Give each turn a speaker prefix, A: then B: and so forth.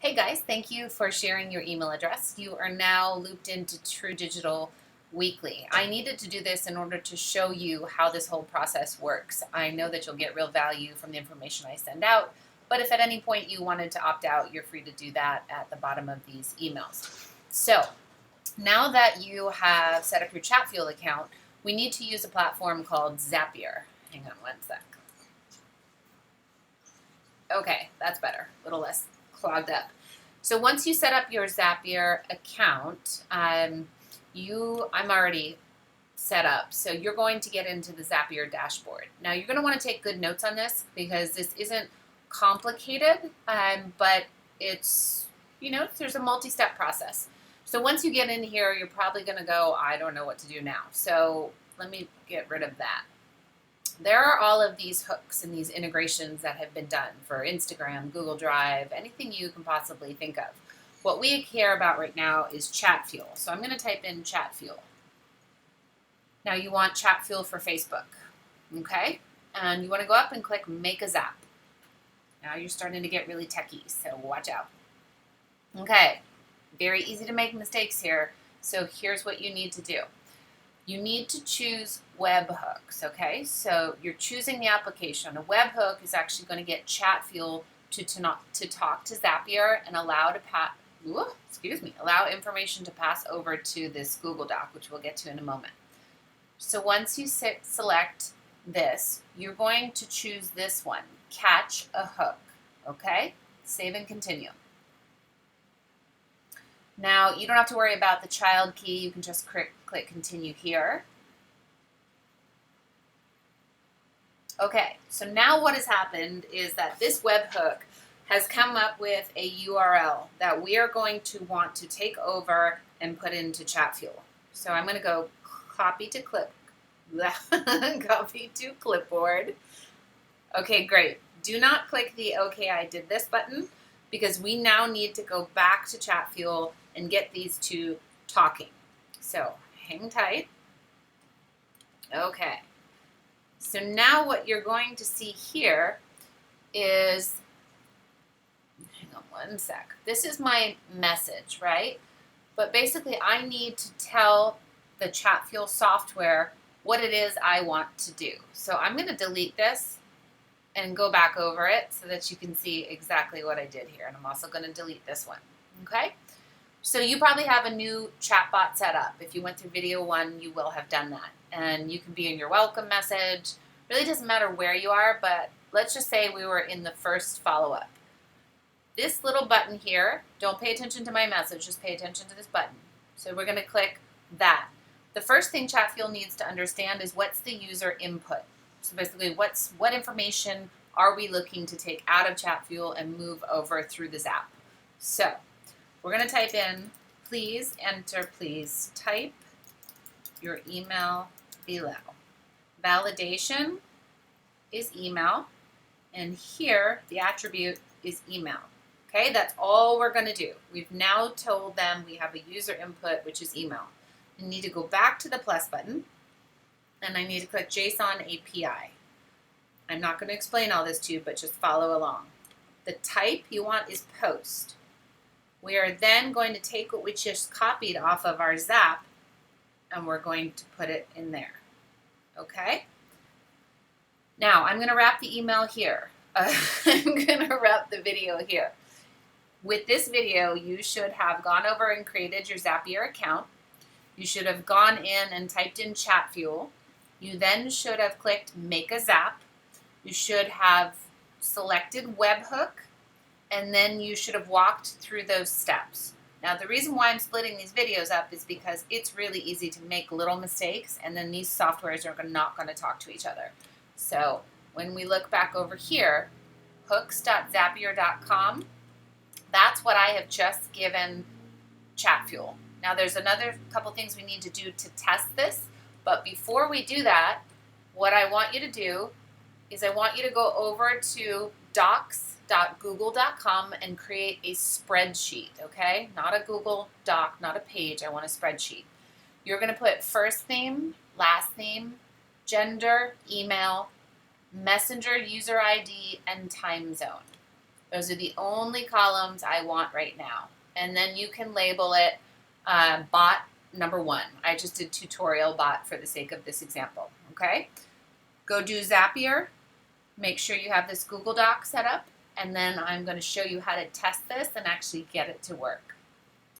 A: Hey guys, thank you for sharing your email address. You are now looped into True Digital Weekly. I needed to do this in order to show you how this whole process works. I know that you'll get real value from the information I send out, but if at any point you wanted to opt out, you're free to do that at the bottom of these emails. So now that you have set up your Chatfuel account, we need to use a platform called Zapier. Hang on one sec. Okay, that's better. A little less clogged up. So once you set up your Zapier account, I'm already set up. So you're going to get into the Zapier dashboard. Now you're going to want to take good notes on this because this isn't complicated, but it's, there's a multi-step process. So once you get in here, you're probably going to go, I don't know what to do now. So let me get rid of that. There are all of these hooks and these integrations that have been done for Instagram, Google Drive, anything you can possibly think of. What we care about right now is Chatfuel. So I'm going to type in Chatfuel. Now you want Chatfuel for Facebook, okay? And you want to go up and click Make a Zap. Now you're starting to get really techie, so watch out. Okay, very easy to make mistakes here. So here's what you need to do. You need to choose webhooks, okay? So you're choosing the application. A webhook is actually going to get Chatfuel to talk to Zapier and allow information to pass over to this Google Doc, which we'll get to in a moment. So once you select this, you're going to choose this one, Catch a Hook, okay? Save and continue. Now, you don't have to worry about the child key. You can just click continue here. Okay, so now what has happened is that this webhook has come up with a URL that we are going to want to take over and put into Chatfuel. So I'm going to go copy to clipboard. Okay, great. Do not click the OK, I did this button because we now need to go back to Chatfuel and get these two talking. So hang tight. Okay. So now what you're going to see here is, hang on one sec. This is my message, right? But basically I need to tell the Chatfuel software what it is I want to do. So I'm going to delete this and go back over it so that you can see exactly what I did here. And I'm also going to delete this one, okay? So you probably have a new chatbot set up. If you went through video 1, you will have done that. And you can be in your welcome message. Really doesn't matter where you are, but let's just say we were in the first follow-up. This little button here, don't pay attention to my message, just pay attention to this button. So we're going to click that. The first thing Chatfuel needs to understand is what's the user input. So basically, what information are we looking to take out of Chatfuel and move over through the Zap? So we're going to type in, please type your email below. Validation is email, and here the attribute is email. Okay, that's all we're going to do. We've now told them we have a user input, which is email. You need to go back to the plus button, and I need to click JSON API. I'm not going to explain all this to you, but just follow along. The type you want is post. We are then going to take what we just copied off of our Zap, and we're going to put it in there. Okay? Now, I'm going to wrap the email here. I'm going to wrap the video here. With this video, you should have gone over and created your Zapier account. You should have gone in and typed in Chatfuel. You then should have clicked Make a Zap. You should have selected Webhook, and then you should have walked through those steps. Now, the reason why I'm splitting these videos up is because it's really easy to make little mistakes, and then these softwares are not going to talk to each other. So when we look back over here, hooks.zapier.com, that's what I have just given Chatfuel. Now, there's another couple things we need to do to test this, but before we do that, what I want you to do is I want you to go over to docs.google.com and create a spreadsheet, okay? Not a Google Doc, not a page. I want a spreadsheet. You're going to put first name, last name, gender, email, messenger user ID, and time zone. Those are the only columns I want right now. And then you can label it bot number 1. I just did tutorial bot for the sake of this example, okay? Go do Zapier. Make sure you have this Google Doc set up, and then I'm going to show you how to test this and actually get it to work.